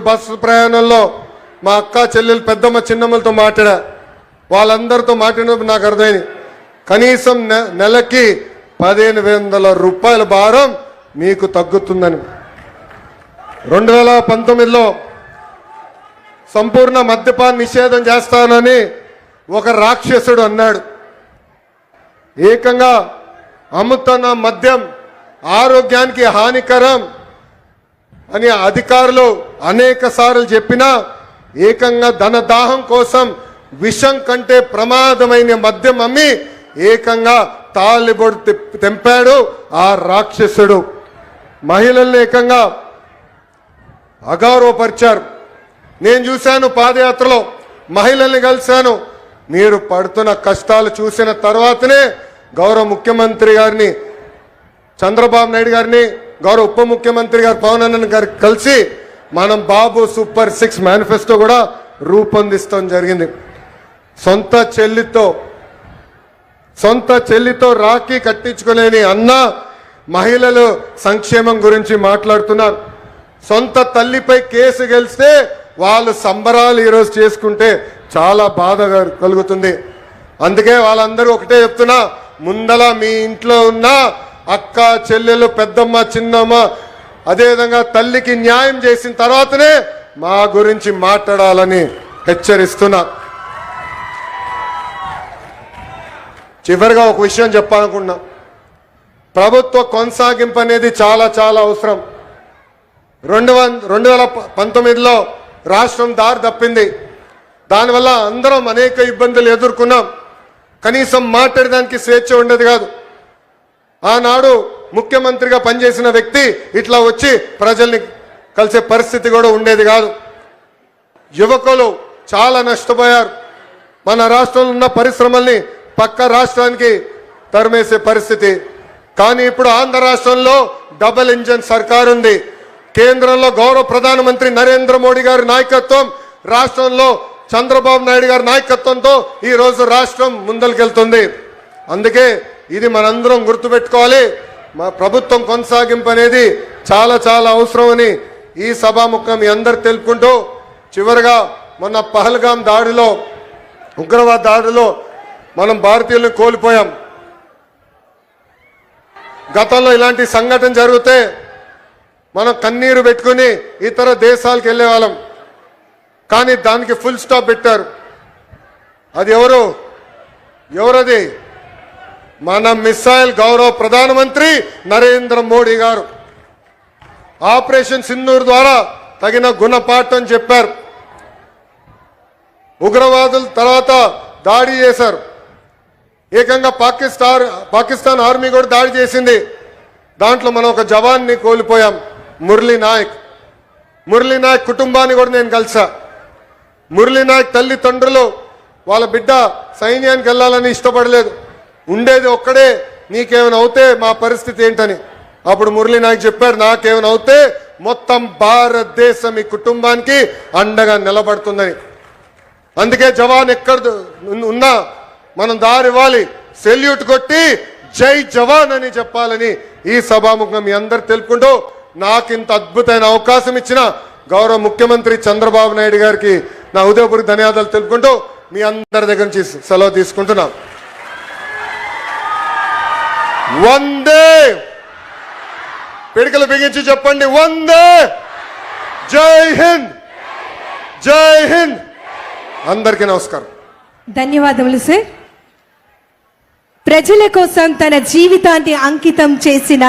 Bus ప్రయాణంలో మా అక్క చెల్లెలు పెద్దమ్మ చిన్నమ్మలతో మాట్లాడా. వాళ్ళందరితో మాట్లాడినప్పుడు నాకు అర్థమైంది, కనీసం నెలకి 1500 రూపాయల భారం మీకు తగ్గుతుందని. 2019లో సంపూర్ణ మద్యపాన నిషేధం చేస్తానని ఒక రాక్షసుడు అన్నాడు. ఏకంగా అమ్ముతున్న మద్యం ఆరోగ్యానికి హానికరం అని అధికారులు అనేక సార్లు చెప్పినా ఏకంగా ధనదాహం కోసం విషం కంటే ప్రమాదమైన మద్యం అమ్మి ఏకంగా తాలిబొడు తెంపాడు ఆ రాక్షసుడు. మహిళల్ని ఏకంగా అగౌరవపరిచారు. నేను చూశాను, పాదయాత్రలో మహిళల్ని కలిశాను. మీరు పడుతున్న కష్టాలు చూసిన తర్వాతనే గౌరవ ముఖ్యమంత్రి గారిని చంద్రబాబు నాయుడు గారిని, గౌరవ ఉప ముఖ్యమంత్రి గారు పవన్ కళ్యాణ్ గారు కలిసి మనం బాబు సూపర్ 6 మేనిఫెస్టో కూడా రూపొందిస్తాం జరిగింది. సొంత చెల్లితో రాఖీ కట్టించుకోలేని అన్న మహిళలు సంక్షేమం గురించి మాట్లాడుతున్నారు. సొంత తల్లిపై కేసు గెలిస్తే వాళ్ళు సంబరాలు ఈరోజు చేసుకుంటే చాలా బాధ కలుగుతుంది. అందుకే వాళ్ళందరూ ఒకటే చెప్తున్నా, ముందల మీ ఇంట్లో ఉన్న అక్క చెల్లెలు పెద్దమ్మ చిన్నమ్మ అదేవిధంగా తల్లికి న్యాయం చేసిన తర్వాతనే మా గురించి మాట్లాడాలని హెచ్చరిస్తున్నా. చివరిగా ఒక విషయం చెప్పాలనుకున్నా, ప్రభుత్వ కొనసాగింపు అనేది చాలా చాలా అవసరం. 2019లో రాష్ట్రం దారి తప్పింది. దానివల్ల అందరం అనేక ఇబ్బందులు ఎదుర్కొన్నాం. కనీసం మాట్లాడడానికి స్వేచ్ఛ ఉండేది కాదు. ఆనాడు ముఖ్యమంత్రిగా పనిచేసిన వ్యక్తి ఇట్లా వచ్చి ప్రజల్ని కలిసే పరిస్థితి కూడా ఉండేది కాదు. యువకులు చాలా నష్టపోయారు. మన రాష్ట్రంలో ఉన్న పరిశ్రమల్ని పక్క రాష్ట్రానికి తరిమేసే పరిస్థితి. కానీ ఇప్పుడు ఆంధ్ర రాష్ట్రంలో డబుల్ ఇంజన్ సర్కార్ ఉంది. కేంద్రంలో గౌరవ ప్రధానమంత్రి నరేంద్ర మోడీ గారి నాయకత్వం, రాష్ట్రంలో చంద్రబాబు నాయుడు గారి నాయకత్వంతో ఈ రోజు రాష్ట్రం ముందరికెళ్తుంది. అందుకే ఇది మనందరం గుర్తుపెట్టుకోవాలి. మా ప్రభుత్వం కొనసాగింపు అనేది చాలా చాలా అవసరమని ఈ సభాముఖం మీ అందరు తెలుపుకుంటూ, చివరిగా మొన్న పహల్గాం దాడిలో, ఉగ్రవాద దాడిలో మనం భారతీయులను కోల్పోయాం. గతంలో ఇలాంటి సంఘటన జరిగితే మనం కన్నీరు పెట్టుకుని ఇతర దేశాలకు వెళ్ళే వాళ్ళం. కానీ దానికి ఫుల్ స్టాప్ పెట్టారు. అది ఎవరది? మన మిసైల్ గౌరవ ప్రధానమంత్రి నరేంద్ర మోడీ గారు ఆపరేషన్ సింధూర్ ద్వారా తగిన గుణపాఠం చెప్పారు. ఉగ్రవాదుల తర్వాత దాడి చేశారు. ఏకంగా పాకిస్తాన్ ఆర్మీ కూడా దాడి చేసింది. దాంట్లో మనం ఒక జవాన్ని కోల్పోయాం, మురళీ నాయక్ కుటుంబాన్ని కూడా నేను కలిసా. మురళీ నాయక్ తల్లిదండ్రులు వాళ్ళ బిడ్డ సైన్యానికి వెళ్ళాలని ఇష్టపడలేదు. ఉండేది ఒక్కడే, నీకేమైనా అవుతే మా పరిస్థితి ఏంటని. అప్పుడు మురళీ నాయక్ చెప్పారు, నాకేమైనా అవుతే మొత్తం భారతదేశం ఈ కుటుంబానికి అండగా నిలబడుతుందని. అందుకే జవాన్ ఎక్కడ ఉన్నా మనం దారి ఇవ్వాలి, సెల్యూట్ కొట్టి జై జవాన్ అని చెప్పాలని ఈ సభాముఖం మీ అందరు తెలుపుకుంటూ, నాకు ఇంత అద్భుతమైన అవకాశం ఇచ్చిన గౌరవ ముఖ్యమంత్రి చంద్రబాబు నాయుడు గారికి నా హృదయపూర్వక ధన్యవాదాలు తెలుపుకుంటూ మీ అందరి దగ్గర నుంచి సెలవు తీసుకుంటున్నాం. వందే, పిడికలు బిగించి చెప్పండి, వందే, జై హింద్, జై హింద్. అందరికీ నమస్కారం. ధన్యవాదములు సార్. ప్రజల కోసం తన జీవితాన్ని అంకితం చేసిన